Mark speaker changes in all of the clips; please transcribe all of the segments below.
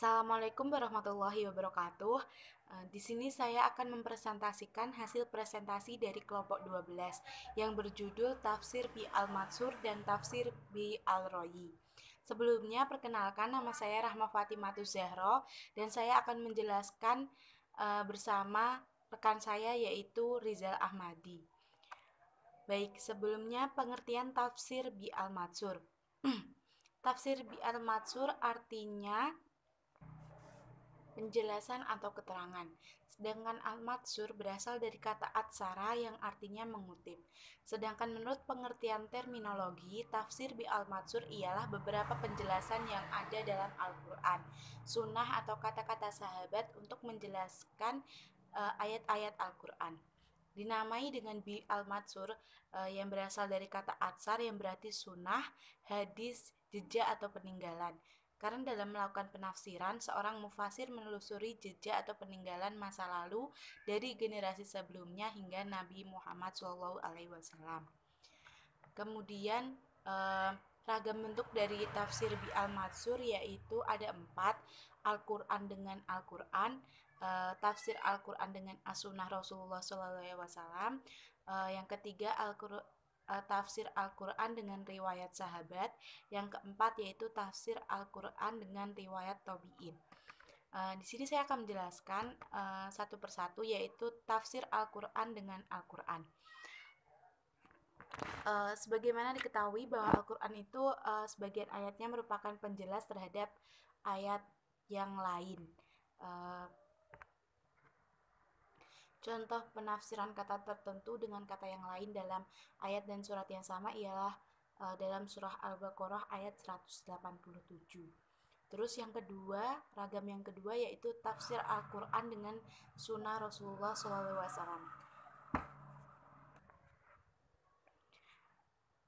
Speaker 1: Assalamualaikum warahmatullahi wabarakatuh. Di sini saya akan mempresentasikan hasil presentasi dari kelompok 12 yang berjudul Tafsir bi al-Matsur dan Tafsir bi al-Royi. Sebelumnya, perkenalkan, nama saya Rahma Fatimatus Zahro dan saya akan menjelaskan bersama rekan saya yaitu Rizal Ahmadi. Baik, sebelumnya pengertian Tafsir bi al-Matsur. Tafsir bi al-Matsur artinya penjelasan atau keterangan. Sedangkan al-matsur berasal dari kata atsara yang artinya mengutip. Sedangkan menurut pengertian terminologi, tafsir bi al-matsur ialah beberapa penjelasan yang ada dalam Al-Quran, sunnah atau kata-kata sahabat untuk menjelaskan ayat-ayat Al-Quran. Dinamai dengan bi al-matsur yang berasal dari kata atsar yang berarti sunnah, hadis, jejak atau peninggalan. Karena dalam melakukan penafsiran, seorang mufasir menelusuri jejak atau peninggalan masa lalu dari generasi sebelumnya hingga Nabi Muhammad SAW. Kemudian ragam bentuk dari tafsir bi al-matsur yaitu ada 4: Al-Quran dengan Al-Quran, tafsir Al-Quran dengan as-sunnah Rasulullah SAW, yang ketiga tafsir Al-Quran dengan riwayat sahabat, yang keempat yaitu tafsir Al-Quran dengan riwayat tabi'in. Di sini saya akan menjelaskan satu persatu yaitu tafsir Al-Quran dengan Al-Quran. Sebagaimana diketahui bahwa Al-Quran itu sebagian ayatnya merupakan penjelas terhadap ayat yang lain. Contoh penafsiran kata tertentu dengan kata yang lain dalam ayat dan surat yang sama ialah dalam surah Al-Baqarah ayat 187. Terus yang kedua, ragam yang kedua yaitu tafsir Al-Quran dengan sunnah Rasulullah SAW.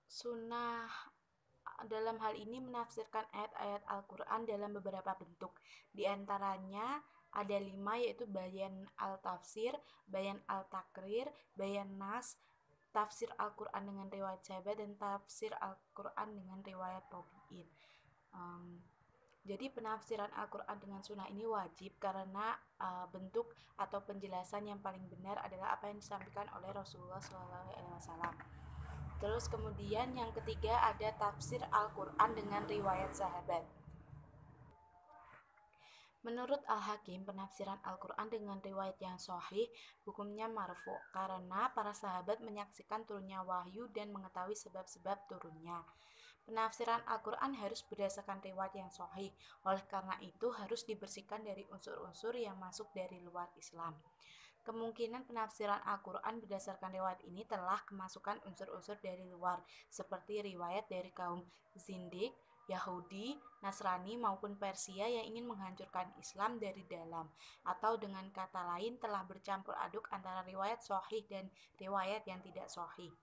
Speaker 1: Sunnah dalam hal ini menafsirkan ayat-ayat Al-Quran dalam beberapa bentuk. Di antaranya ada 5 yaitu bayan al-tafsir, bayan al-takrir, bayan nas, tafsir Al-Quran dengan riwayat sahabat, dan tafsir Al-Quran dengan riwayat tabi'in. Jadi penafsiran Al-Quran dengan sunnah ini wajib karena bentuk atau penjelasan yang paling benar adalah apa yang disampaikan oleh Rasulullah SAW. Terus kemudian yang ketiga ada tafsir Al-Quran dengan riwayat sahabat. Menurut Al-Hakim, penafsiran Al-Quran dengan riwayat yang sahih hukumnya marfu karena para sahabat menyaksikan turunnya wahyu dan mengetahui sebab-sebab turunnya. Penafsiran Al-Quran harus berdasarkan riwayat yang sahih, oleh karena itu harus dibersihkan dari unsur-unsur yang masuk dari luar Islam. Kemungkinan penafsiran Al-Quran berdasarkan riwayat ini telah kemasukan unsur-unsur dari luar, seperti riwayat dari kaum Zindik, Yahudi, Nasrani maupun Persia yang ingin menghancurkan Islam dari dalam, atau dengan kata lain telah bercampur aduk antara riwayat sahih dan riwayat yang tidak sahih.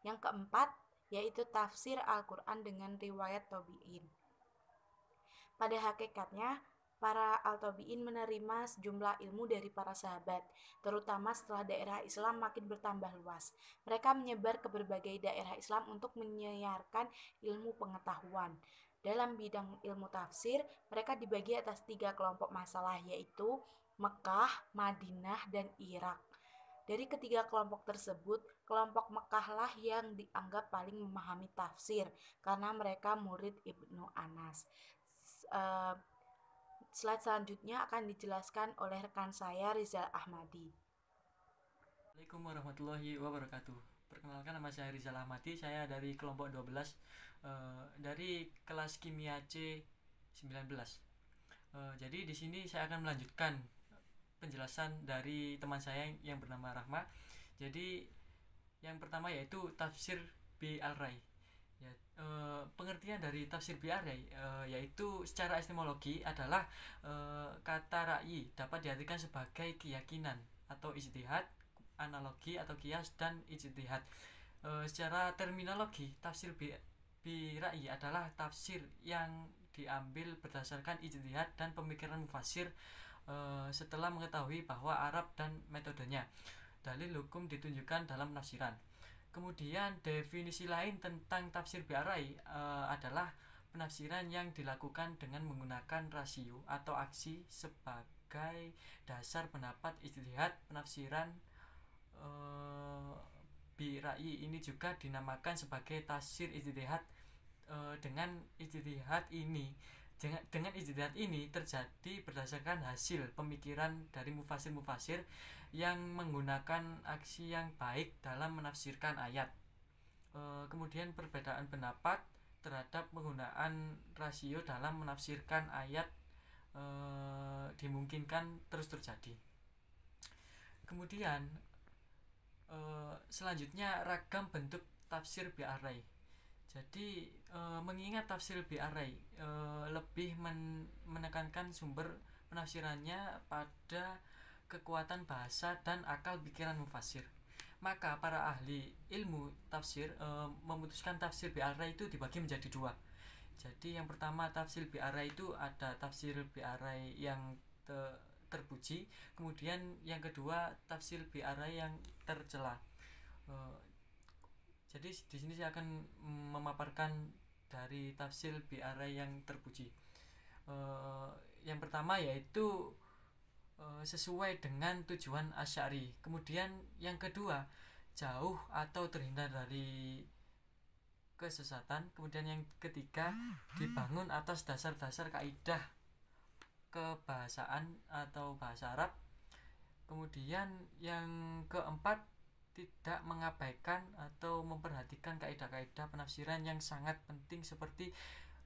Speaker 1: Yang keempat yaitu tafsir Al-Quran dengan riwayat tabi'in. Pada hakikatnya, para al-tabi'in menerima sejumlah ilmu dari para sahabat, terutama setelah daerah Islam makin bertambah luas. Mereka menyebar ke berbagai daerah Islam untuk menyiarkan ilmu pengetahuan. Dalam bidang ilmu tafsir, mereka dibagi atas 3 kelompok masalah, yaitu Mekah, Madinah, dan Irak. Dari ketiga kelompok tersebut, kelompok Mekahlah yang dianggap paling memahami tafsir karena mereka murid Ibnu Anas. Slide selanjutnya akan dijelaskan oleh rekan saya Rizal Ahmadi.
Speaker 2: Assalamualaikum warahmatullahi wabarakatuh. Perkenalkan, nama saya Rizal Ahmadi, saya dari kelompok 12 dari kelas kimia C19. Jadi di sini saya akan melanjutkan penjelasan dari teman saya yang bernama Rahma. Jadi yang pertama yaitu tafsir bi al-rai. Pengertian dari tafsir bi al-rai yaitu secara epistemologi adalah kata ra'yi dapat diartikan sebagai keyakinan atau ijtihad, analogi atau kias, dan ijtihad. Secara terminologi, tafsir bi ra'yi adalah tafsir yang diambil berdasarkan ijtihad dan pemikiran mufasir setelah mengetahui bahwa Arab dan metodenya. Dalil hukum ditunjukkan dalam penafsiran. Kemudian definisi lain tentang tafsir bi al-rai adalah penafsiran yang dilakukan dengan menggunakan rasio atau aksi sebagai dasar pendapat ijtihad. Penafsiran bi-ra'yi ini juga dinamakan sebagai tafsir ijtihad. Dengan ijtihad ini terjadi berdasarkan hasil pemikiran dari mufasir yang menggunakan aksi yang baik dalam menafsirkan ayat. Kemudian perbedaan pendapat terhadap penggunaan rasio dalam menafsirkan ayat dimungkinkan terus terjadi. Kemudian selanjutnya ragam bentuk tafsir bi-ar-rai. Jadi mengingat tafsir bi-ar-rai lebih menekankan sumber penafsirannya pada kekuatan bahasa dan akal pikiran mufasir, maka para ahli ilmu tafsir memutuskan tafsir bi-ar-rai itu dibagi menjadi dua. Jadi yang pertama tafsir bi-ar-rai itu ada tafsir bi-ar-rai yang terpuji, kemudian yang kedua tafsir bi-ar-rai yang tercela. Jadi di sini saya akan memaparkan dari tafsir bi-ar-rai yang terpuji. Yang pertama yaitu sesuai dengan tujuan Asy'ari. Kemudian yang kedua jauh atau terhindar dari kesesatan. Kemudian yang ketiga dibangun atas dasar-dasar kaidah kebahasaan atau bahasa Arab. Kemudian yang keempat tidak mengabaikan atau memperhatikan kaidah-kaidah penafsiran yang sangat penting seperti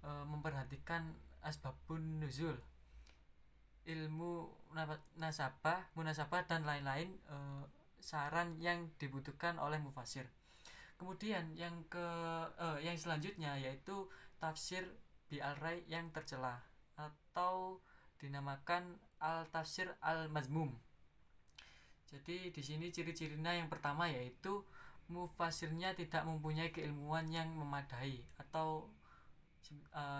Speaker 2: memperhatikan asbabun nuzul, ilmu munasabah dan lain-lain, saran yang dibutuhkan oleh mufasir. Kemudian yang selanjutnya yaitu tafsir bi-ar-rai yang tercela atau dinamakan al-tafsir al-mazmum. Jadi di sini ciri-cirinya yang pertama yaitu mufasirnya tidak mempunyai keilmuan yang memadai atau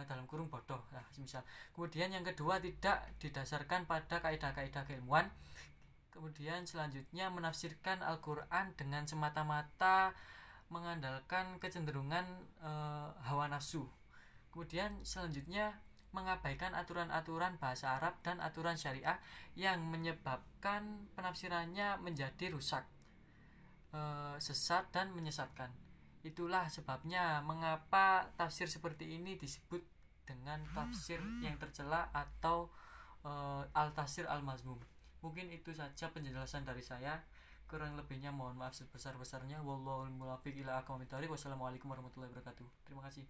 Speaker 2: dalam kurung bodoh semisal. Kemudian yang kedua tidak didasarkan pada kaidah-kaidah keilmuan. Kemudian selanjutnya menafsirkan Al-Quran dengan semata-mata mengandalkan kecenderungan hawa nafsu. Kemudian selanjutnya mengabaikan aturan-aturan bahasa Arab dan aturan syariah yang menyebabkan penafsirannya menjadi rusak, sesat dan menyesatkan. Itulah sebabnya mengapa tafsir seperti ini disebut dengan tafsir yang tercela atau al-tafsir al-mazmum. Mungkin itu saja penjelasan dari saya. Kurang lebihnya mohon maaf sebesar-besarnya. Wallahul muwaffiq ila aqwamit thoriq. Wassalamualaikum warahmatullahi wabarakatuh. Terima kasih.